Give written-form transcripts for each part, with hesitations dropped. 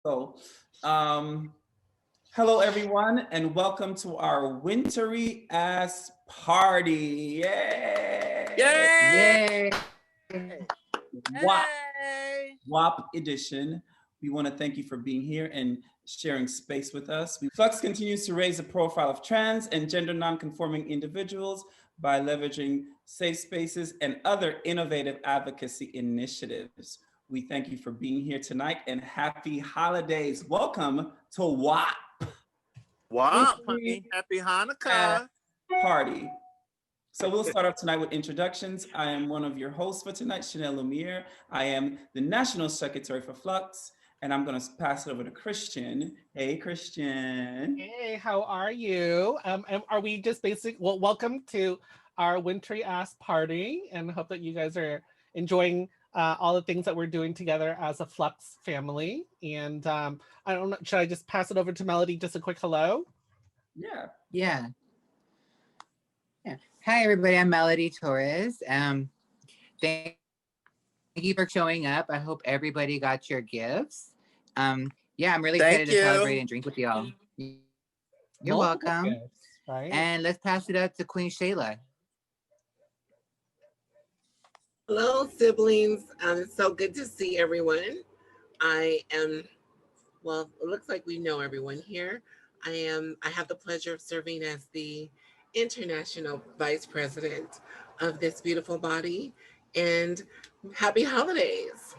So, hello everyone, and welcome to our wintry ass party. Yay! Yay! WAP, Hey! WAP edition. We want to thank you for being here and sharing space with us. Flux continues to raise the profile of trans and gender nonconforming individuals by leveraging safe spaces and other innovative advocacy initiatives. We thank you for being here tonight and happy holidays. Welcome to WAP. WAP, honey. Happy Hanukkah. Party. So we'll start off tonight with introductions. I am one of your hosts for tonight, Chanel Lumiere. I am the National Secretary for Flux, and I'm going to pass it over to Christian. Hey, Christian. Hey, how are you? And are we just well, welcome to our wintry ass party, and hope that you guys are enjoying all the things that we're doing together as a Flux family. And I don't know, should I just pass it over to Melody? Just a quick hello? Yeah. Hi, everybody. I'm Melody Torres. Thank you for showing up. I hope everybody got your gifts. Yeah, I'm really excited to celebrate and drink with y'all. You're welcome. Gifts, right? And let's pass it up to Queen Shayla. Hello, siblings. It's so good to see everyone. Well, it looks like we know everyone here. I have the pleasure of serving as the International Vice President of this beautiful body, and happy holidays.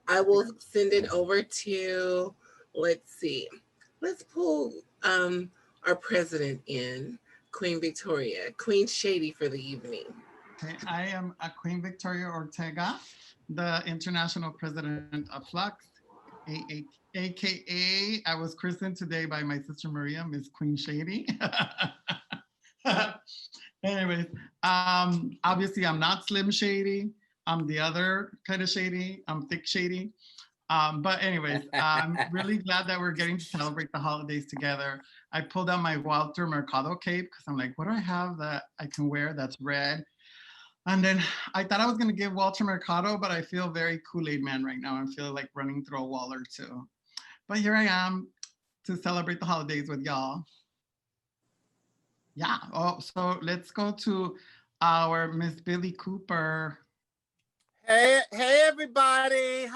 I will send it over to, let's pull our president in, Queen Victoria, Queen Shady for the evening. Okay, I am Queen Victoria Ortega, the International President of Flux, AKA I was christened today by my sister Maria, Miss Queen Shady. Anyways, obviously I'm not Slim Shady. I'm the other kind of shady. I'm thick shady. But anyways, I'm really glad that we're getting to celebrate the holidays together. I pulled out my Walter Mercado cape because I'm like, what do I have that I can wear that's red? And then I thought I was gonna give Walter Mercado, but I feel very Kool-Aid man right now. I feel like running through a wall or two. But here I am to celebrate the holidays with y'all. Yeah, so let's go to our Miss Billy Cooper. Hey, everybody.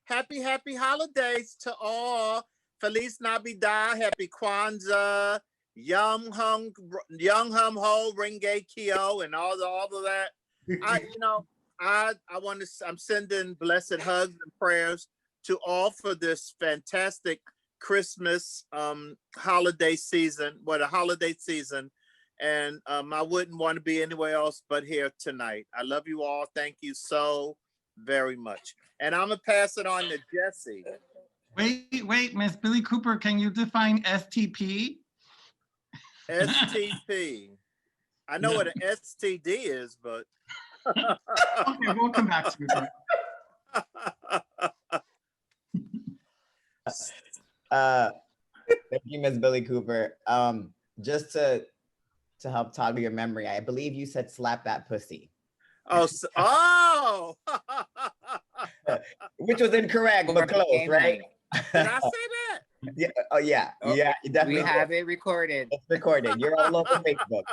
Happy holidays to all. Feliz Navidad, happy Kwanzaa, Yum Hum Ho, Ringe Kyo, and all of that. I'm sending blessed hugs and prayers to all for this fantastic Christmas holiday season. And I wouldn't want to be anywhere else but here tonight. I love you all. Thank you so very much. And I'm gonna pass it on to Jesse. Wait, Miss Billy Cooper, can you define STP? STP. I know what an STD is, but okay, we'll come back to it. Thank you, Miss Billy Cooper. Just to help toggle your memory, I believe you said slap that pussy. Oh! Which was incorrect, but close, right? Did I say that? Yeah. Oh, yeah. Yeah, you definitely We have it recorded. It's recorded. You're all over Facebook.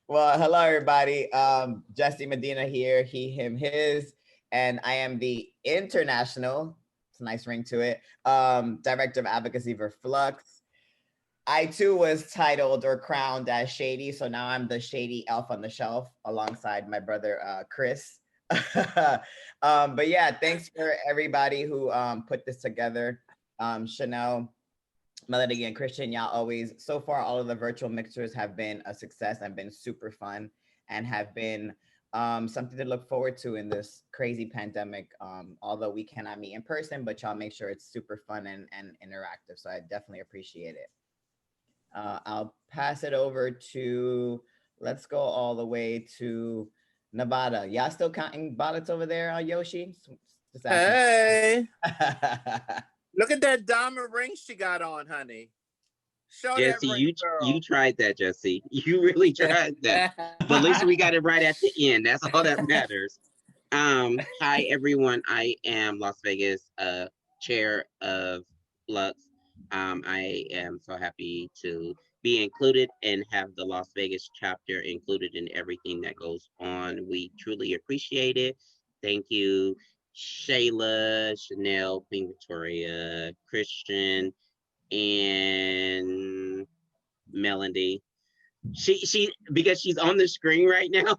Well, hello, everybody. Jesse Medina here, he, him, his, and I am the International, it's a nice ring to it, Director of Advocacy for Flux. I too was titled or crowned as Shady, so now I'm the Shady Elf on the Shelf alongside my brother Chris. But yeah, thanks for everybody who put this together. Chanel, Melody, and Christian, y'all always, so far all of the virtual mixers have been a success and been super fun and have been something to look forward to in this crazy pandemic. Although we cannot meet in person, but y'all make sure it's super fun and interactive, so I definitely appreciate it. I'll pass it over to, let's go all the way to Nevada. Y'all still counting ballots over there, Yoshi? Hey. Look at that diamond ring she got on, honey. Show Jesse, that ring, you tried that, Jesse. You really tried that. But at least we got it right at the end. That's all that matters. Hi everyone. I am Las Vegas chair of FLUX. I am so happy to be included and have the Las Vegas chapter included in everything that goes on. We truly appreciate it. Thank you, Shayla, Chanel, Queen Victoria, Christian, and Melody. She because she's on the screen right now.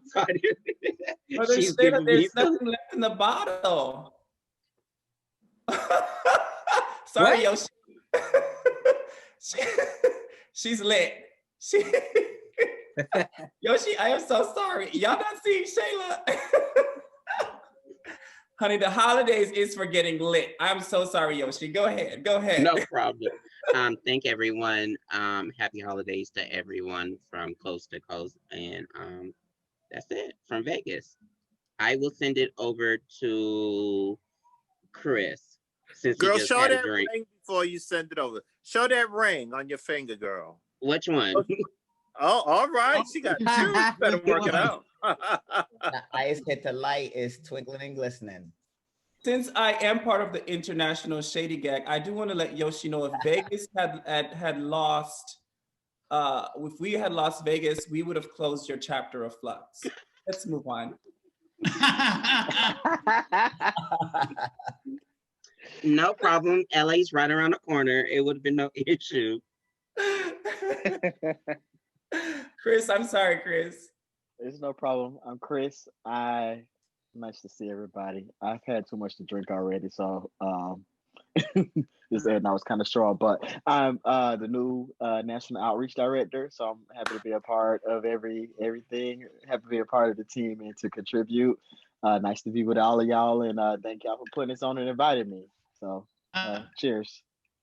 So she's giving me there's nothing left in the bottle. Sorry, Yoshi. She's lit. Yoshi, I am so sorry. Y'all not seeing Shayla. Honey, the holidays is for getting lit. I'm so sorry, Yoshi. Go ahead. Go ahead. No problem. Thank everyone. Happy holidays to everyone from coast to coast. And that's it from Vegas. I will send it over to Chris. Since girl, he just show had that a drink. ring before you send it over. Show that ring on your finger, girl. Which one? Oh, all right. She got two. Better work it out. The eyes hit the light is twinkling and glistening. Since I am part of the International Shady Gag, I do want to let Yoshi know if Vegas had lost, if we had lost Vegas, we would have closed your chapter of FLUX. Let's move on. No problem. LA's right around the corner. It would have been no issue. Chris, I'm sorry, Chris. It's no problem. I'm Chris. Nice to see everybody. I've had too much to drink already, so this and I was kind of short, but I'm the new national outreach director, so I'm happy to be a part of everything. Happy to be a part of the team and to contribute. Nice to be with all of y'all, and thank y'all for putting this on and inviting me. So, cheers.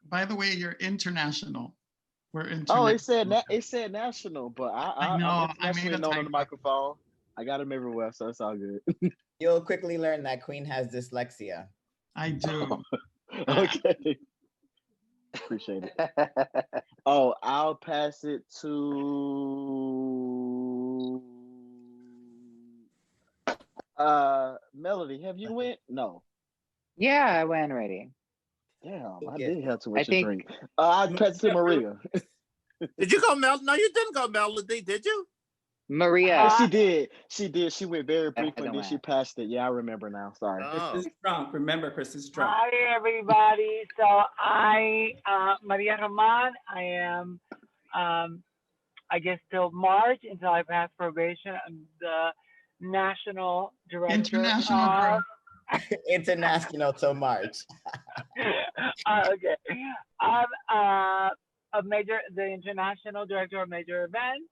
By the way, you're international. We're international. Oh, it said national, but I'm internationally known on the microphone. I got them everywhere, so it's all good. You'll quickly learn that Queen has dyslexia. I do. Okay. Appreciate it. Oh, I'll pass it to Melody. Have you went? No. Yeah, I went already. Damn, Okay. I did have too much to drink. I'll pass it to Maria. Did you go, Mel? No, you didn't go, Melody, did you? Maria. She did. She went very briefly, and then she passed it. Yeah, I remember now. Sorry. Chris is drunk. Remember, Chris is drunk. Hi, everybody. So Maria Roman. I am, I guess, till March until I pass probation. I'm the national director. International. International till March. Okay. I'm the international director of major events.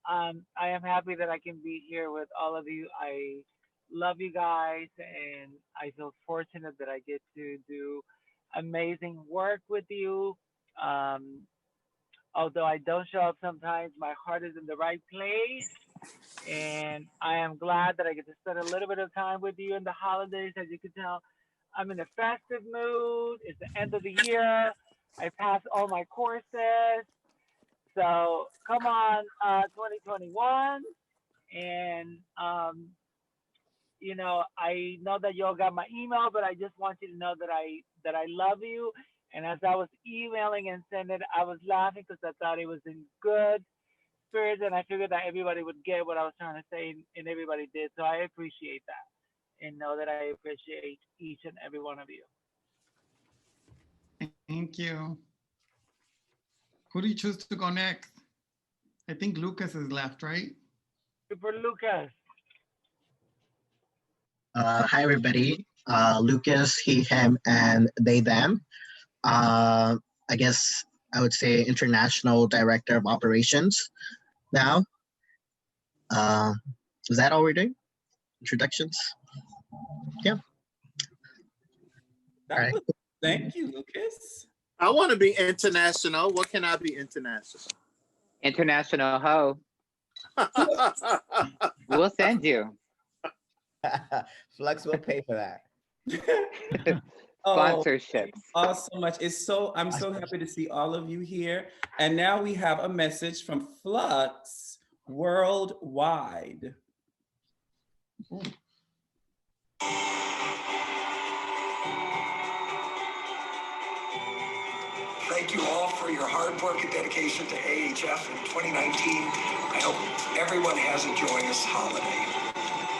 I am happy that I can be here with all of you. I love you guys, and I feel fortunate that I get to do amazing work with you. Although I don't show up sometimes, my heart is in the right place. And I am glad that I get to spend a little bit of time with you in the holidays. As you can tell, I'm in a festive mood. It's the end of the year. I passed all my courses. So come on, 2021. And, I know that y'all got my email, but I just want you to know that I love you. And as I was emailing and sending it, I was laughing because I thought it was in good spirits, and I figured that everybody would get what I was trying to say, and everybody did. So I appreciate that, and know that I appreciate each and every one of you. Thank you. Who do you choose to go next? I think Lucas is left, right? Super Lucas. Hi, everybody. Lucas, he, him, and they, them. I guess I would say International Director of Operations now. Is that all we're doing? Introductions? Yeah. All right. Thank you, Lucas. I want to be international. What can I be international? International ho. We'll send you. FLUX will pay for that. Sponsorships. Oh, so much. I'm so happy to see all of you here. And now we have a message from FLUX Worldwide. Thank you all for your hard work and dedication to AHF in 2019. I hope everyone has a joyous holiday.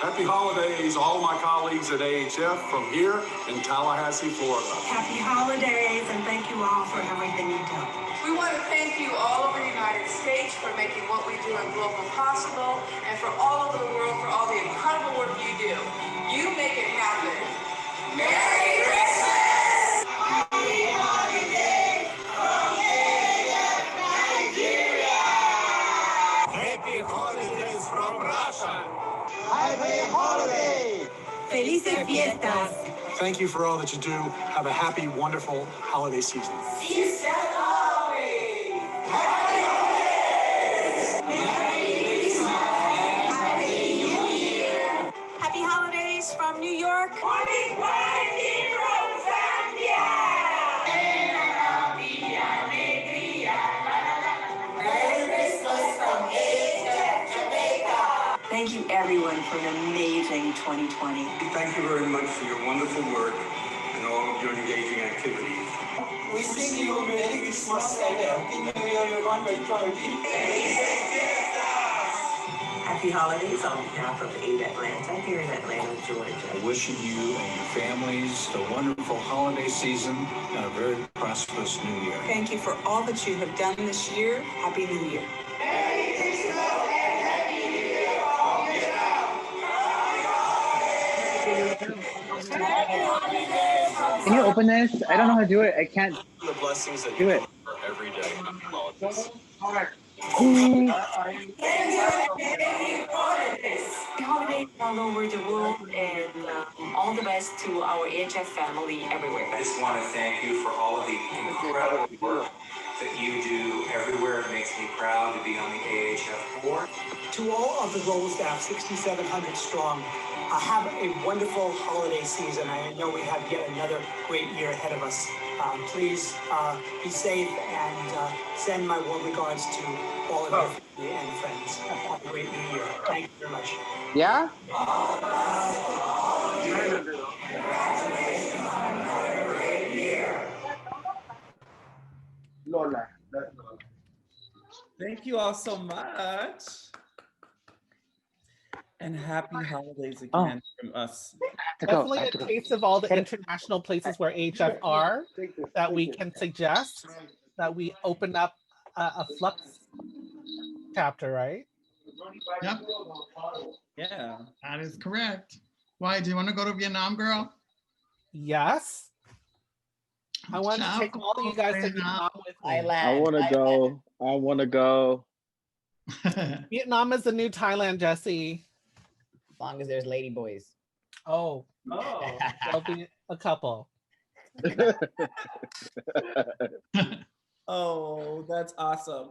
Happy holidays, all of my colleagues at AHF from here in Tallahassee, Florida. Happy holidays, and thank you all for everything you do. We want to thank you all over the United States for making what we do in Global possible, and for all over the world for all the incredible work you do. You make it happen. Merry Christmas! Happy holidays from AHF Nigeria! Happy holidays from Russia. Happy holiday! Felices fiestas! Thank you for all that you do. Have a happy, wonderful holiday season. Happy holidays from New York! Thank you everyone for an amazing 2020. Thank you very much for your wonderful work and all of your engaging activities. We sing you Merry Christmas and Happy New Year 2020. Happy holidays on behalf of AID Atlanta here in Atlanta, Georgia. Wishing you and your families a wonderful holiday season and a very prosperous new year. Thank you for all that you have done this year. Happy New Year. Merry Christmas and Happy New Year all year round. Can you open this? I don't know how to do it. I can't The blessings that do it. every day. Holidays all over the world, and all the best to our AHF family everywhere. I just want to thank you for all of the incredible work that you do everywhere. It makes me proud to be on the AHF board. To all of the global staff, 6,700 strong, have a wonderful holiday season. I know we have yet another great year ahead of us. Please be safe and send my warm regards to all of your family and friends. Have a great new year. Thank you very much. Yeah? Lola. Thank you all so much. And happy holidays again from us. Definitely a taste of all the international places where AHF are that we can suggest that we open up a Flux chapter, right? Yep. Yeah. That is correct. Why, do you want to go to Vietnam, girl? Yes. I want to take all of you guys to Vietnam with me. I want to go. I want to go. Vietnam is the new Thailand, Jesse. As long as there's lady boys. Oh. There'll be a couple. Oh, that's awesome.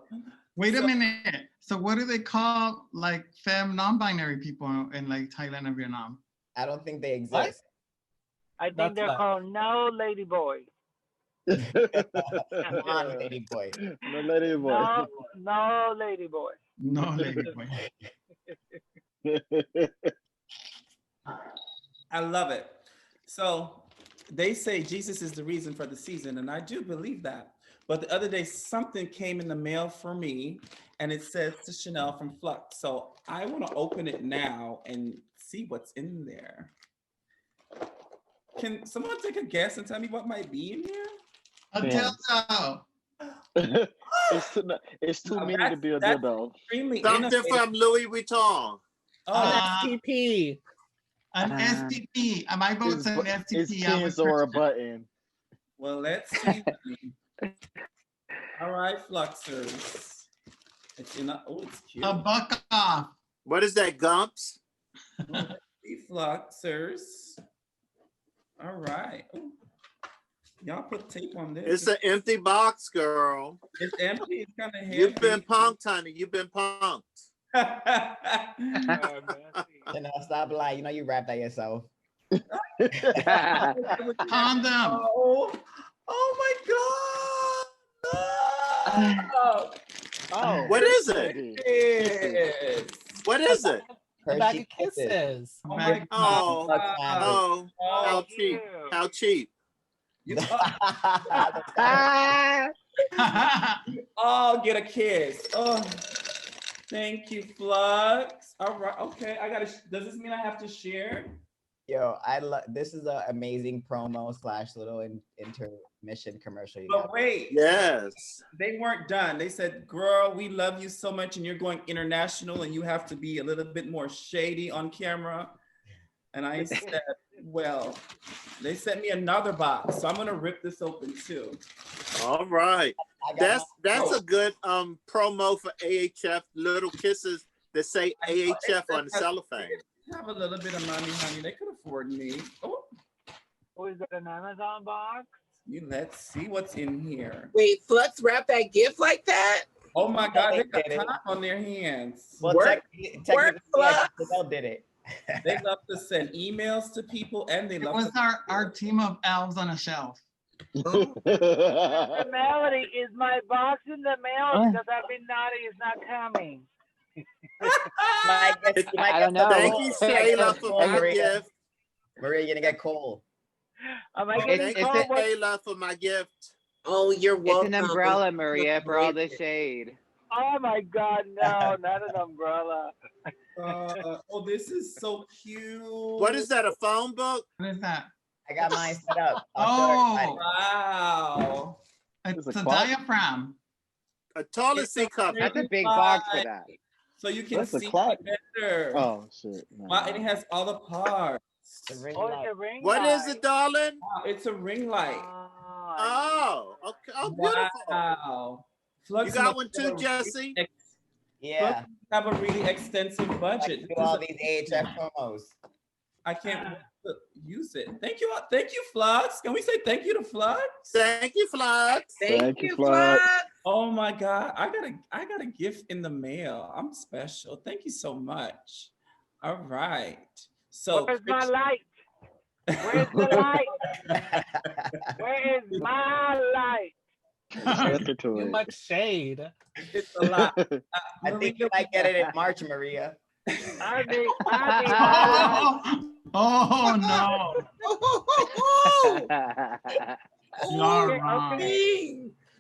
Wait a minute. So what do they call like femme non-binary people in like Thailand and Vietnam? I don't think they exist. What? I think they're called no lady boys. Non-lady boy. No lady boy. No lady boy. No lady boy. I love it. So they say Jesus is the reason for the season, and I do believe that. But the other day, something came in the mail for me, and it says to Chanel from Flux. So I want to open it now and see what's in there. Can someone take a guess and tell me what might be in here? A dildo. It's too many to be a dildo. Something from Louis Vuitton. STP. An STP. My vote's an STP. It's kids or a button. Well, let's see. All right, Fluxers. It's in a, oh, it's cute. A buck off. What is that, Gumps? Fluxers. All right. Ooh. Y'all put tape on this. It's an empty box, girl. It's empty. It's kind of heavy. You've been punked, honey. You've been punked. You know, stop lying. You know you rap that yourself. Condom. Oh my God. What is it? What is it? A bag of kisses. Oh my Oh, God. how cheap. How cheap. You all get a kiss. Oh, thank you, Flux. All right, okay. Does this mean I have to share? Yo, I love this is an amazing promo / little intermission commercial. But wait, yes, they weren't done. They said, "Girl, we love you so much, and you're going international, and you have to be a little bit more shady on camera." And I said, "Well," they sent me another box, so I'm gonna rip this open too. All right, that's a good promo for AHF. Little kisses that say AHF on the cellophane. Have a little bit of money, honey. They could afford me. Oh, is it an Amazon box? Let's see what's in here. Wait, Flux wrapped that gift like that? Oh my God, they got time on their hands. Well, technically, they did it. They love to send emails to people, and they love. It was our team of elves on a shelf. The Melody, is my box in the mail? Because I've been naughty. It's not coming. I don't know. Thank you, Shayla, for my gift. Maria, you're gonna get cold. Am I Thank you, Shayla, for my gift. Oh, you're welcome. It's an umbrella, Maria, for all the shade. Oh my God, no, not an umbrella. Oh, this is so cute. What is that, a phone book? What is that? I got mine set up. Wow. It's a diaphragm. A toilet seat cover. That's a big box for that. So you can What's the see clock? better. Oh shit! No. Wow, and it has all the parts. It's a ring What light. is it, darling? Wow, it's a ring light. Oh, okay. Oh, beautiful. Wow. You got one too, Jesse? Yeah. Have a really extensive budget. Do all these AHF promos. I can't wait to use it. Thank you, Flux. Can we say thank you to Flux? Thank you, Flux. Thank you, Flux. Oh my God, I got a gift in the mail. I'm special. Thank you so much. All right. So where's my light? Where's the light? Where is my light? Too much shade. It's a lot. I think you might get it in March, Maria. I need Oh no. You're wrong.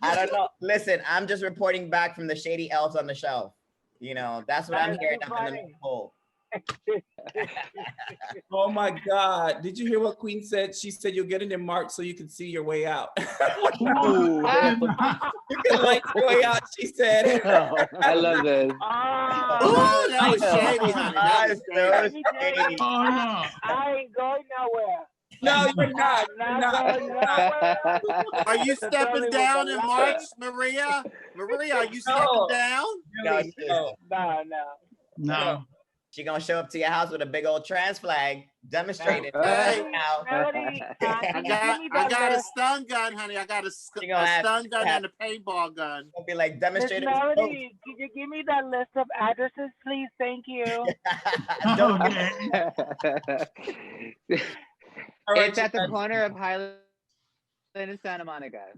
I don't know. Listen, I'm just reporting back from the shady elves on the shelf. You know, that's what I'm hearing up in the North Pole. Oh my God. Did you hear what Queen said? She said you'll get it in March so you can see your way out. Ooh. You can light your way out, she said. I love this. Oh, that was shady, honey. That was shady. I ain't going nowhere. No, you're not. Are you stepping down in March, Maria? Maria, are you stepping down? No. She gonna show up to your house with a big old trans flag, demonstrated. Hey, now. I got a stun gun, honey. I got a stun gun and a paintball gun. It'll be like demonstrated. Miss Melody, could you give me that list of addresses, please? Thank you. It's at the corner of Highland and Santa Monica.